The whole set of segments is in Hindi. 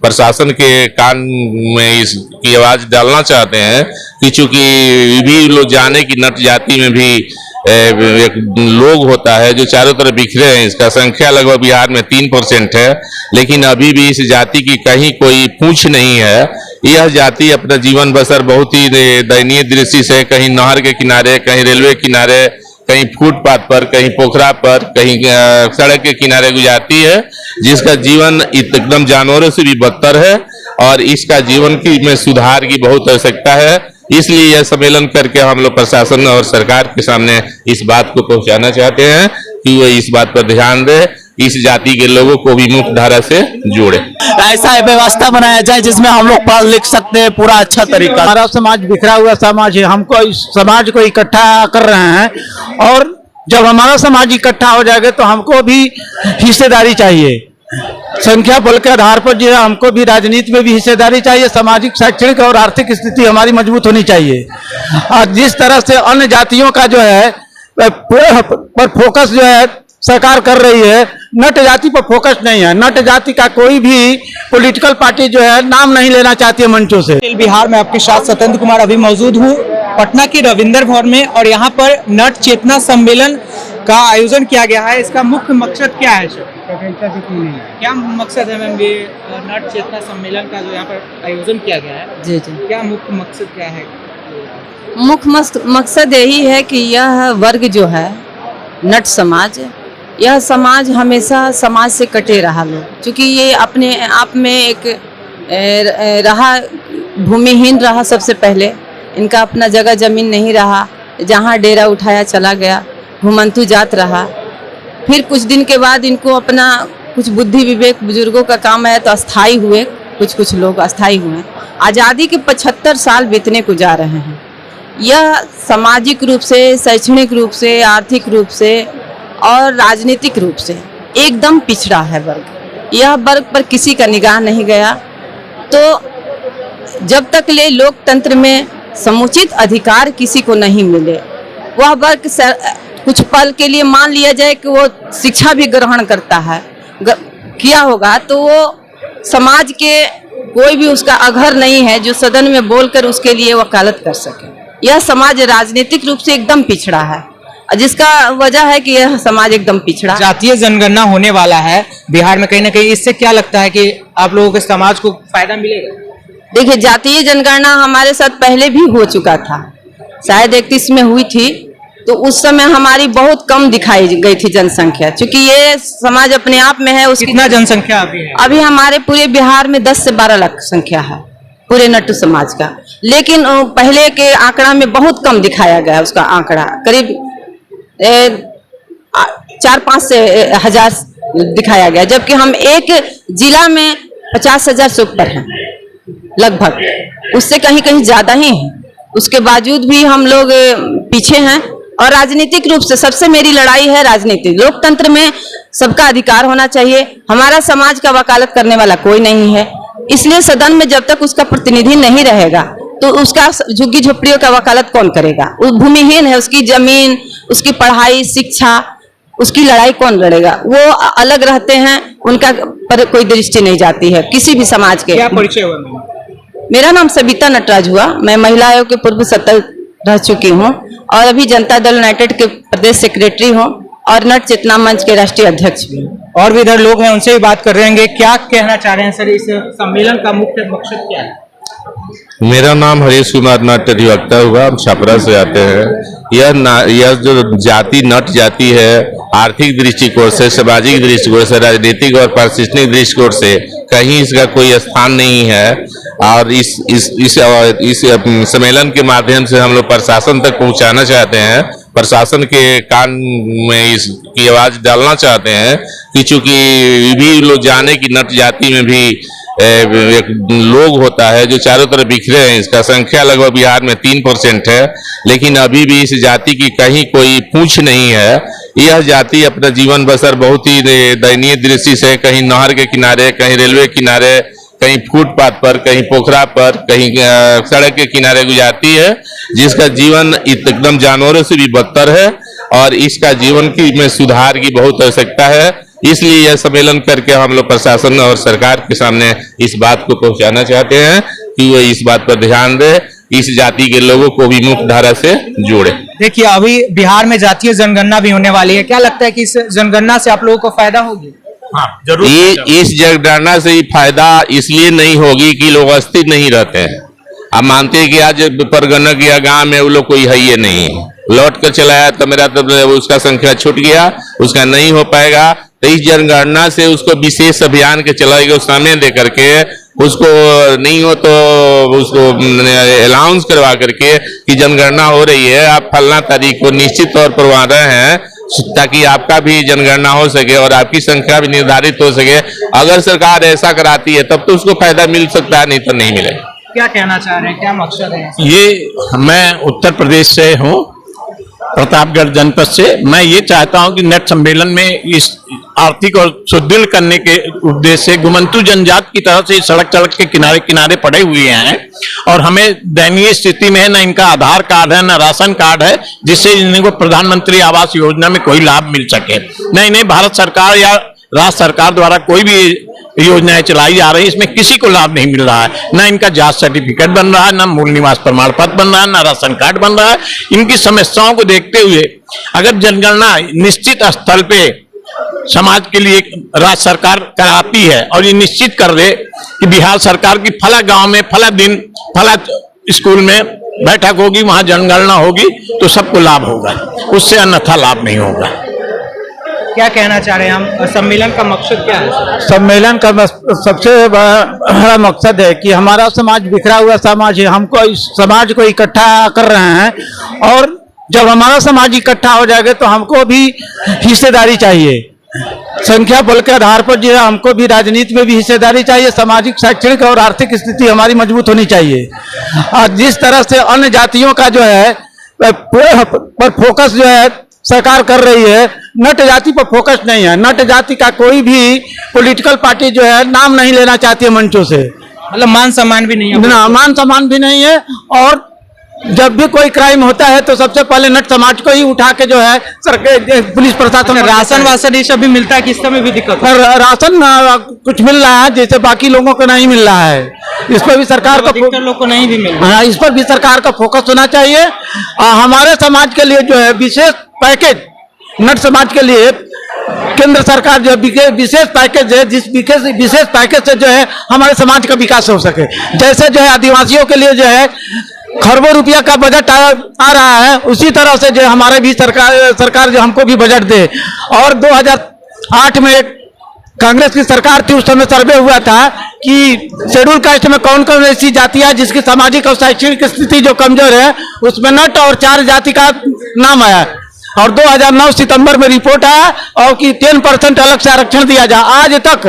प्रशासन के कान में इसकी आवाज डालना चाहते हैं कि चूंकि भी लोग जाने की नट जाति में भी एक लोग होता है जो चारों तरफ बिखरे हैं। इसका संख्या लगभग बिहार में 3% है, लेकिन अभी भी इस जाति की कहीं कोई पूंछ नहीं है। यह जाति अपना जीवन बसर बहुत ही दयनीय दृष्टि से कहीं नहर के किनारे, कहीं रेलवे किनारे, कहीं फुटपाथ पर, कहीं पोखरा पर, कहीं सड़क के किनारे गुजारती है, जिसका जीवन एकदम जानवरों से भी बदतर है और इसका जीवन की में सुधार की बहुत आवश्यकता है। इसलिए यह सम्मेलन करके हम लोग प्रशासन और सरकार के सामने इस बात को पहुंचाना चाहते हैं कि वो इस बात पर ध्यान दे, इस जाति के लोगों को भी मुख्य धारा से जोड़े। ऐसा व्यवस्था बनाया जाए जिसमें हम लोग पढ़ लिख सकते हैं पूरा अच्छा तरीका। हमारा समाज बिखरा हुआ समाज है, हमको इस समाज को इकट्ठा कर रहे हैं और जब हमारा समाज इकट्ठा हो जाएगा तो हमको भी हिस्सेदारी चाहिए। संख्या बल के आधार पर जो है हमको भी राजनीति में भी हिस्सेदारी चाहिए। सामाजिक, शैक्षणिक और आर्थिक स्थिति हमारी मजबूत होनी चाहिए। और जिस तरह से अन्य जातियों का जो है पर फोकस जो है सरकार कर रही है, नट जाति पर फोकस नहीं है। नट जाति का कोई भी पॉलिटिकल पार्टी जो है नाम नहीं लेना चाहती है मंचों से। बिहार में आपके साथ सत्येंद्र कुमार अभी मौजूद हूँ पटना के रविंद्र भवन में और यहाँ पर नट चेतना सम्मेलन का आयोजन किया गया है। इसका मुख्य मकसद क्या है सर? क्या मकसद है मैम ये नट चेतना सम्मेलन का जो यहाँ पर आयोजन किया गया है? जी जी, क्या मुख्य मकसद क्या है? मुख्य मकसद यही है कि यह वर्ग जो है नट समाज, यह समाज हमेशा समाज से कटे रहा लोग, क्योंकि ये अपने आप में एक रहा भूमिहीन रहा। सबसे पहले इनका अपना जगह जमीन नहीं रहा, जहाँ डेरा उठाया चला गया, घुमंतु जात रहा। फिर कुछ दिन के बाद इनको अपना कुछ बुद्धि विवेक, बुजुर्गों का काम है तो अस्थाई हुए, कुछ लोग अस्थाई हुए। आज़ादी के 75 साल बीतने को जा रहे हैं। यह सामाजिक रूप से, शैक्षणिक रूप से, आर्थिक रूप से और राजनीतिक रूप से एकदम पिछड़ा है वर्ग। यह वर्ग पर किसी का निगाह नहीं गया। तो जब तक ले लोकतंत्र में समुचित अधिकार किसी को नहीं मिले, वह वर्ग कुछ पल के लिए मान लिया जाए कि वो शिक्षा भी ग्रहण करता है, किया होगा, तो वो समाज के कोई भी उसका अघर नहीं है जो सदन में बोलकर उसके लिए वकालत कर सके। यह समाज राजनीतिक रूप से एकदम पिछड़ा है, जिसका वजह है कि यह समाज एकदम पिछड़ा। जातीय जनगणना होने वाला है बिहार में, कहीं ना कहीं इससे क्या लगता है कि आप लोगों के समाज को फायदा मिलेगा? देखिए, जातीय जनगणना हमारे साथ पहले भी हो चुका था, शायद 31 में हुई थी, तो उस समय हमारी बहुत कम दिखाई गई थी जनसंख्या, क्योंकि ये समाज अपने आप में है। उसकी कितना जनसंख्या अभी है? अभी हमारे पूरे बिहार में 10 से 12 लाख संख्या है पूरे नट्टू समाज का, लेकिन पहले के आंकड़ा में बहुत कम दिखाया गया। उसका आंकड़ा करीब 4-5 से 1000 दिखाया गया, जबकि हम एक जिला में 50,000 से ऊपर हैं लगभग, उससे कहीं कहीं ज्यादा ही है। उसके बावजूद भी हम लोग पीछे हैं। और राजनीतिक रूप से सबसे मेरी लड़ाई है राजनीतिक। लोकतंत्र में सबका अधिकार होना चाहिए। हमारा समाज का वकालत करने वाला कोई नहीं है, इसलिए सदन में जब तक उसका प्रतिनिधि नहीं रहेगा तो उसका झुग्गी झोपड़ियों का वकालत कौन करेगा? वो भूमिहीन है, उसकी जमीन, उसकी पढ़ाई, शिक्षा, उसकी लड़ाई कौन लड़ेगा? वो अलग रहते हैं, उनका पर कोई दृष्टि नहीं जाती है किसी भी समाज के। क्या परिचय हुआ? मेरा नाम सविता नटराज हुआ। मैं महिला आयोग के पूर्व सदस्य रह चुकी हूँ और अभी जनता दल यूनाइटेड के प्रदेश सेक्रेटरी हूँ और नट चेतना मंच के राष्ट्रीय अध्यक्ष भी हूँ। और भी इधर लोग हैं, उनसे भी बात कर रहे हैं। क्या कहना चाह रहे हैं सर, इस सम्मेलन का मुख्य मकसद क्या है? मेरा नाम हरीश कुमार नट अधिवक्ता हुआ, हम छपरा से आते हैं। यह जो जाति नट जाति है, आर्थिक दृष्टिकोण से, सामाजिक दृष्टिकोण से, राजनीतिक और प्रशासनिक दृष्टिकोण से कहीं इसका कोई स्थान नहीं है। और इस सम्मेलन के माध्यम से हम लोग प्रशासन तक पहुंचाना चाहते हैं, प्रशासन के कान में इसकी आवाज डालना चाहते हैं कि चूंकि भी लोग जाने की नट जाति में भी एक लोग होता है जो चारों तरफ बिखरे हैं। इसका संख्या लगभग बिहार में 3% है, लेकिन अभी भी इस जाति की कहीं कोई पूंछ नहीं है। यह जाति अपना जीवन बसर बहुत ही दयनीय दृष्टि से कहीं नहर के किनारे, कहीं रेलवे किनारे, कहीं फुटपाथ पर, कहीं पोखरा पर, कहीं सड़क के किनारे गुजारती है, जिसका जीवन एकदम जानवरों से भी बदतर है और इसका जीवन की में सुधार की बहुत आवश्यकता है। इसलिए यह सम्मेलन करके हम लोग प्रशासन और सरकार के सामने इस बात को पहुंचाना चाहते हैं कि वो इस बात पर ध्यान दे, इस जाति के लोगों को भी मुख्य धारा से जोड़े। देखिए अभी बिहार में जातीय जनगणना भी होने वाली है, क्या लगता है कि इस जनगणना से आप लोगों को फायदा होगी? हाँ जरूर। इस जनगणना से ही फायदा इसलिए नहीं होगी कि लोग अस्थिर नहीं रहते हैं। आप मानते हैं कि आज परगना किया गांव में वो लोग कोई है ही नहीं, लौट कर चलाया तो मेरा तो उसका संख्या छूट गया, उसका नहीं हो पाएगा। तो इस जनगणना से उसको विशेष अभियान के चलाएगा समय दे करके, उसको नहीं हो तो उसको अलाउंस करवा करके कि जनगणना हो रही है, आप फलना तारीख को निश्चित तौर पर वहां रहे हैं, ताकि आपका भी जनगणना हो सके और आपकी संख्या भी निर्धारित हो सके। अगर सरकार ऐसा कराती है तब तो उसको फायदा मिल सकता है, नहीं तो नहीं मिलेगा। क्या कहना चाह रहे हैं, क्या मकसद है? ये मैं उत्तर प्रदेश से हूँ, प्रतापगढ़ जनपद से। मैं ये चाहता हूँ कि नेट सम्मेलन में इस आर्थिक और सुदृढ़ करने के उद्देश्य से गुमंतु जनजाति की तरफ से सड़क के किनारे किनारे पड़े हुए हैं और हमें दयनीय स्थिति में है, न इनका आधार कार्ड है, न राशन कार्ड है, जिससे इनको प्रधानमंत्री आवास योजना में कोई लाभ मिल सके। न इन्हें भारत सरकार या राज्य सरकार द्वारा कोई भी योजनाएं चलाई जा रही है, इसमें किसी को लाभ नहीं मिल रहा है। न इनका जात सर्टिफिकेट बन रहा है, न मूल निवास प्रमाण पत्र बन रहा है, न राशन कार्ड बन रहा है। इनकी समस्याओं को देखते हुए अगर जनगणना निश्चित स्थल पे समाज के लिए राज्य सरकार कराती है और ये निश्चित कर दे कि बिहार सरकार की फला गांव में फला दिन फला स्कूल में बैठक होगी, वहां जनगणना होगी, तो सबको लाभ होगा, उससे अन्यथा लाभ नहीं होगा। क्या कहना चाह रहे हैं हम, सम्मेलन का मकसद क्या है? सम्मेलन का सबसे बड़ा मकसद है कि हमारा समाज बिखरा हुआ समाज है, हमको इस समाज को इकट्ठा कर रहे हैं और जब हमारा समाज इकट्ठा हो जाएगा तो हमको भी हिस्सेदारी चाहिए। संख्या बल के आधार पर जो है हमको भी राजनीति में भी हिस्सेदारी चाहिए। सामाजिक, शैक्षणिक और आर्थिक स्थिति हमारी मजबूत होनी चाहिए। और जिस तरह से अन्य जातियों का जो है पर फोकस जो है सरकार कर रही है, नट जाति पर फोकस नहीं है। नट जाति का कोई भी पॉलिटिकल पार्टी जो है नाम नहीं लेना चाहती है मंचों से, मतलब मान सम्मान भी नहीं है? ना, मान सम्मान भी नहीं है। और जब भी कोई क्राइम होता है तो सबसे पहले नट समाज को ही उठा के जो है सरकार, पुलिस प्रशासन। राशन वासन ये सब भी मिलता है, किस समय भी दिक्कत है? राशन कुछ मिल रहा है जैसे बाकी लोगों को नहीं मिल रहा है, इस पर भी सरकार का लोग को नहीं भी मिल रहा है। इस पर भी सरकार का फोकस होना चाहिए। हमारे समाज के लिए जो है विशेष पैकेज, नट समाज के लिए केंद्र सरकार जो विशेष पैकेज है, जिस विशेष पैकेज से जो है हमारे समाज का विकास हो सके। जैसे जो है आदिवासियों के लिए जो है खरबों रुपया का बजट आ रहा है, उसी तरह से जो हमारे भी सरकार जो हमको भी बजट दे। और 2008 में एक कांग्रेस की सरकार थी, उस समय सर्वे हुआ था कि शेड्यूल कास्ट में कौन कौन ऐसी जातियां हैं जिसकी सामाजिक और शैक्षणिक स्थिति जो कमजोर है, उसमें नट और 4 जाति का नाम आया। और 2009 सितंबर में रिपोर्ट आया और कि 10% अलग से आरक्षण दिया जाए। आज तक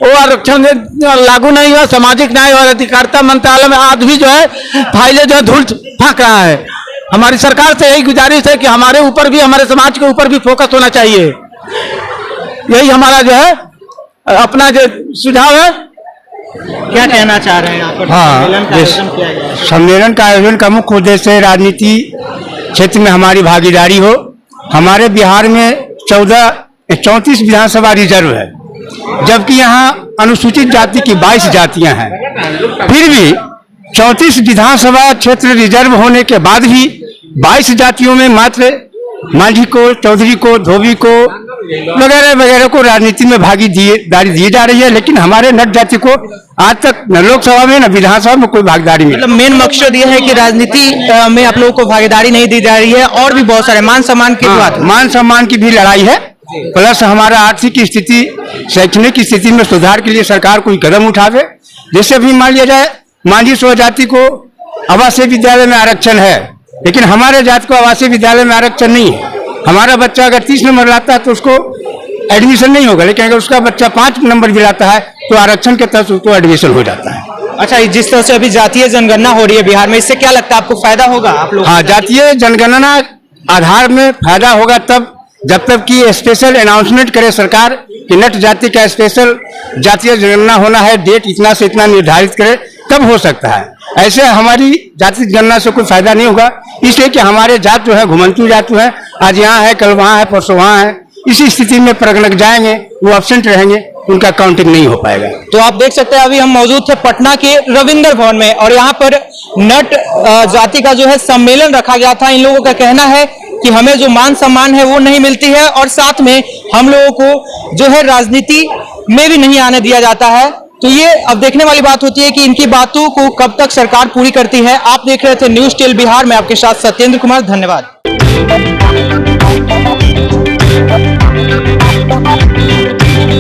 वो आरक्षण लागू नहीं हुआ। सामाजिक न्याय और अधिकारिता मंत्रालय में आज भी जो है फाइलें जो है धूल फेंक रहा है। हमारी सरकार से यही गुजारिश है कि हमारे ऊपर भी, हमारे समाज के ऊपर भी फोकस होना चाहिए। यही हमारा जो है अपना जो सुझाव है। क्या कहना चाह रहे हैं आप? सम्मेलन का आयोजन किया गया है। सम्मेलन का आयोजन का मुख्य उद्देश्य है राजनीति क्षेत्र में हमारी भागीदारी हो। हमारे बिहार में 34 विधानसभा रिजर्व है, जबकि यहाँ अनुसूचित जाति की 22 जातियां हैं। फिर भी 34 विधानसभा क्षेत्र रिजर्व होने के बाद भी 22 जातियों में मात्र मांझी को, चौधरी को, धोबी को वगैरह वगैरह को राजनीति में भागीदारी दी जा रही है, लेकिन हमारे नट जाति को आज तक न लोकसभा में न विधानसभा में कोई भागीदारी नहीं। मतलब मेन मकसद यह है कि राजनीति में आप लोगों को भागीदारी नहीं दी जा रही है और भी बहुत सारे मान सम्मान की बात, मान सम्मान की भी लड़ाई है। प्लस हमारा आर्थिक स्थिति, शैक्षणिक स्थिति में सुधार के लिए सरकार कोई कदम उठावे। जैसे अभी मान लिया जाए मांझी स्वजाति को आवासीय विद्यालय में आरक्षण है, लेकिन हमारे जाति को आवासीय विद्यालय में आरक्षण नहीं है। हमारा बच्चा अगर 30 नंबर लाता है तो उसको एडमिशन नहीं होगा, लेकिन अगर उसका बच्चा 5 नंबर भी लाता है तो आरक्षण के तहत उसको एडमिशन हो जाता है। अच्छा, जिस तरह से अभी जातीय जनगणना हो रही है बिहार में, इससे क्या लगता है आपको फायदा होगा आप लोग? हाँ, जातीय जनगणना आधार में फायदा होगा तब जब तक कि स्पेशल अनाउंसमेंट करे सरकार कि नट जाति का स्पेशल जातीय जनगणना होना है, डेट इतना से इतना निर्धारित करे, तब हो सकता है। ऐसे हमारी जाति गणना से कोई फायदा नहीं होगा, इसलिए कि हमारे जात जो है घुमंतु जात जो है, आज यहाँ है, कल वहाँ है, परसों वहाँ है, इसी स्थिति में प्रगणक जाएंगे, वो एब्सेंट रहेंगे, उनका काउंटिंग नहीं हो पाएगा। तो आप देख सकते हैं अभी हम मौजूद थे पटना के रविंदर भवन में और यहाँ पर नट जाति का जो है सम्मेलन रखा गया था। इन लोगों का कहना है कि हमें जो मान सम्मान है वो नहीं मिलती है और साथ में हम लोगों को जो है राजनीति में भी नहीं आने दिया जाता है। तो ये अब देखने वाली बात होती है कि इनकी बातों को कब तक सरकार पूरी करती है। आप देख रहे थे न्यूज़ टेल बिहार में, आपके साथ सत्येंद्र कुमार, धन्यवाद।